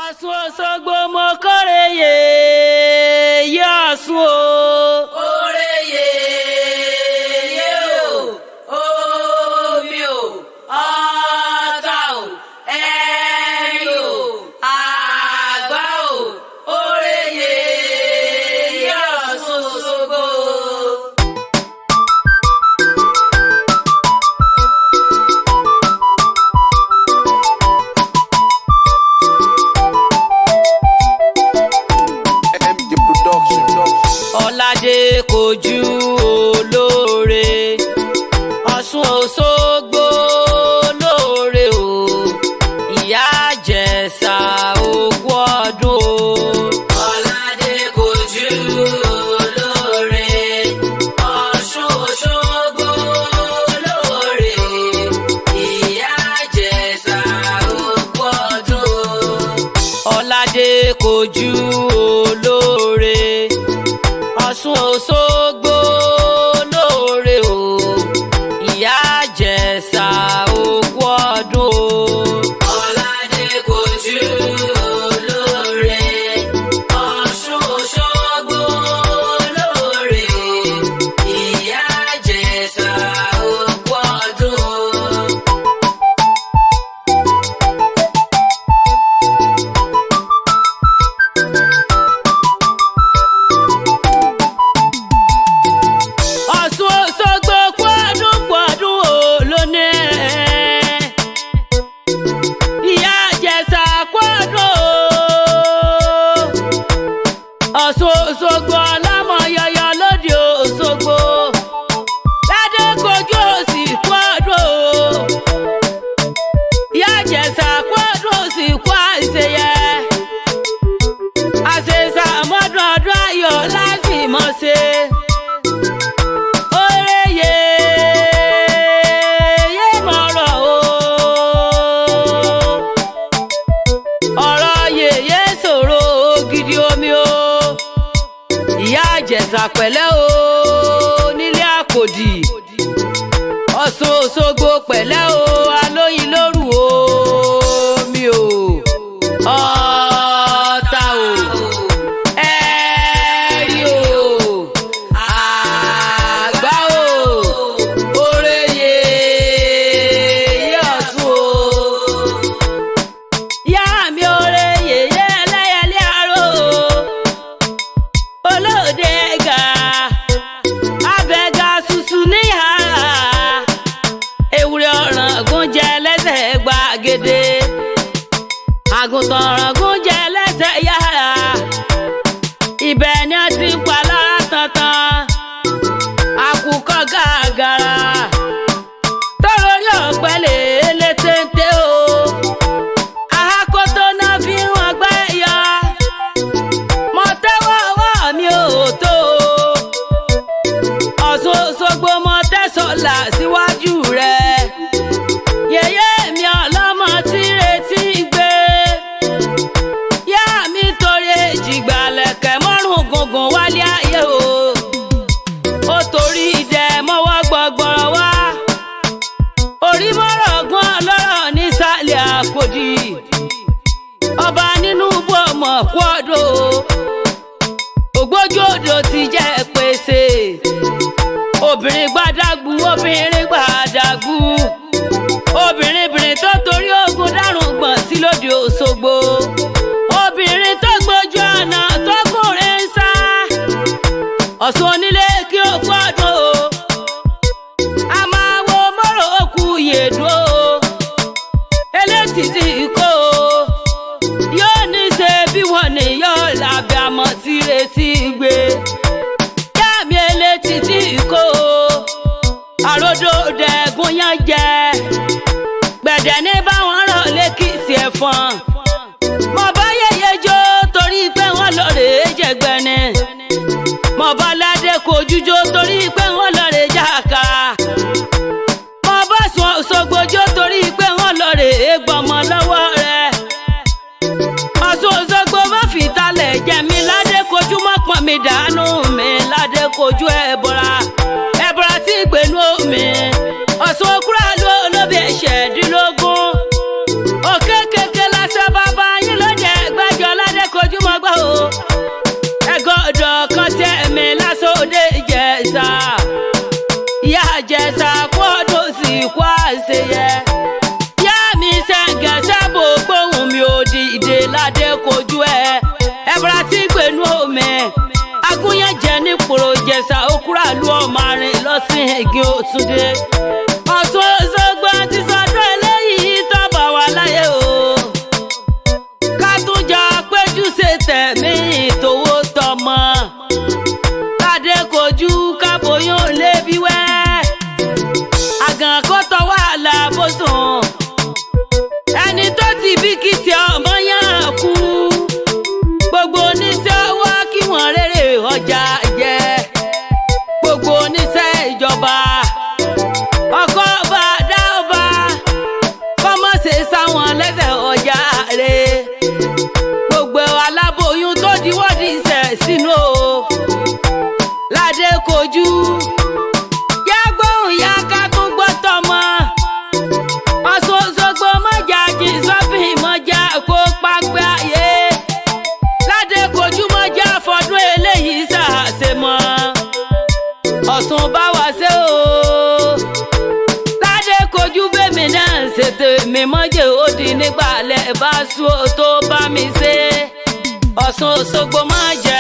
Ọ̀ṣun Òṣogbo mo kórèyè yé Ọ̀ṣun o. Kórèyè yé o, omi o, ọ̀tà o, ẹ̀yìn o, àgbá o, kórèyè yé Ọ̀ṣun Òṣogbo. Ọ̀làdé kojú olóore Ọ̀ṣun Òṣogbo lóore o ìyá Ìjẹ̀ṣà ogún ọdún o. Ọ̀làdé kojú olóore Ọ̀ṣun Òṣogbo lóore ìyá Ìjẹ̀ṣà ogún ọdún o. Ọ̀làdé kojú olóore Ọ̀ṣun Òṣogbo lóore o ìyá Ìjẹ̀ṣà ogún ọdún o. Ọ̀làdé kojú olóore Ọ̀ṣun Òṣogbo lóore ìyá Ìjẹ̀ṣà ogún ọdún o. Ọ̀ṣun Òṣogbo kú ọdún pọ̀dún o lónìí. Ìyá Ìjẹ̀ṣà kú ọdún o. Ọ̀ṣun Òṣogbo ọlọ́mọ yọyọ lóde Òṣogbo. Ládé kojú òsì kú ọdún o. Ìyá Ìjẹ̀ṣà kú ọdún òsì kú àìṣeyẹ. Àṣeṣà mọ́dún ọdún ayọ̀ láti mọ̀ ṣe. Ìyá Ìjẹ̀ṣà pẹ̀lẹ́ o nílé Àkòdì Ọ̀ṣun Òṣogbo pẹ̀lẹ́ o alóyin lóru omi o ọ̀tà o ẹ̀rí o àgbá o kórèyè yé Ọ̀ṣun o. Ìyá mi kórèyè yé ẹlẹ́yẹlé àrò olóde ẹ̀gà abẹ́gà ṣuṣu níhà ewúrẹ́ ọ̀ràngún jẹ lẹ́sẹ̀ gbàgede àgùntàn ọ̀ràngún jẹ lẹ́sẹ̀ yàrá ibẹ̀ ni a ti ń pa lára tantan àkùkọ gàgàrà tọ́lórí ọ̀pẹ lè lé téńté o àhákótó náà fi ń wọ́n gbẹ́ yọ mọ tẹ́wọ́ ọwọ́ mi ò tó Ọ̀ṣun Òṣogbo mọ tẹ́sọ̀là síwájú rẹ̀ yèyé mi ọlọ́mọ tí retí gbé yá mi torí èjìgbà lẹ̀kẹ̀ mọ́rùn gungun wálé ayé o ó torí ìdẹ mọ́wọ́ gbọgbọrọ wá orí mọ́rọ̀ gún ọlọ́rọ̀ nísàlẹ̀ Àkòdì ọba nínú bọ́ọ̀mọ̀ kú ọdún ògbójú odò ti jẹ́ pèsè obìnrin gbàdàgbù obìnrin gbàdàgbù obìnrin tó torí ogun dárùn gbọ̀n sí lóde Òṣogbo obìnrin tó gbójú ọ̀nà tọkùnrin ń sá Ọ̀ṣun onílé kí ó gbọ́dọ̀ a máa wo mọ́rọ̀ òkú yèdú elétìtì kó yóò ní ṣe bí wọ́n ní yóò làbẹ́ àmọ́ sí retí gbé yá mi elétìtì kó àròdò dẹ̀gùn yán jẹ gbẹ̀dẹ̀ ní báwọn rọ̀ lẹ́kìtì ẹ̀fọn mo bá yẹyẹ jó torí pé wọ́n lọ rèé jẹgbẹ́ni mo bá Ládé kojú jó torí pé wọ́n lọ rèé jàkà mo bá Ọ̀ṣun Òṣogbo jó torí pé wọ́n lọ rèé gbọmọ lọ́wọ́ rẹ̀ Ọ̀ṣun Òṣogbo má fi talẹ̀ jẹ mi Ládé kojú mọ́ pọ́n mi dànù mi Ládé kojú ẹ̀bọ̀ra tí gbénú omi Ọ̀ṣun okúra lóbi ẹ̀ṣẹ̀dínlógún òkè kékeré lásán bàbá yín ló jẹ́ dìde ládé kojú ẹ ẹbùrà tí gbẹnu omi agúnyán jẹ ní pòrò jẹsà okúrà lu ọmọ arìn lọsìn igi òtúndé Ọ̀ṣun Òṣogbo ti sọdún eléyìí tọ́bọ̀ wà láyé o ká tún jà péjú ṣe tẹ̀mí ìtòwó tọmọ ládé kojú kábòyún lébi wẹ́ àgàn kó tọwọ́ àlàbòsùn ẹni tó ti bí kìtì ọmọ yàn kú gbogbo oníṣẹ́ ọwọ́ kí wọ́n rere ọjà jẹ gbogbo oníṣẹ́ ìjọba ọkọ̀ ọba dá ọba kọ́mọ́ ṣe sáwọn lẹ́sẹ̀ ọjà rẹ̀ gbogbo aláboyún tó diwọ́dì ṣẹ̀ sínú o ládé kojú yá gbóhùn yá ká tún gbọ́ tọmọ Ọ̀ṣun Òṣogbo mọ́jà jí sọ́fìn mọ́jà kó pápẹ́ ayé ládé kojú mọ́jà fọdún eléyìí ṣàṣemọ́ Ọ̀ṣun bá wá ṣe o ládé kojú bẹ́mi náà ṣètò mi mọ́jẹ̀ ó di nígbàlẹ̀ bá sùn ó tó bá mi ṣe Ọ̀ṣun Òṣogbo mọ́jà.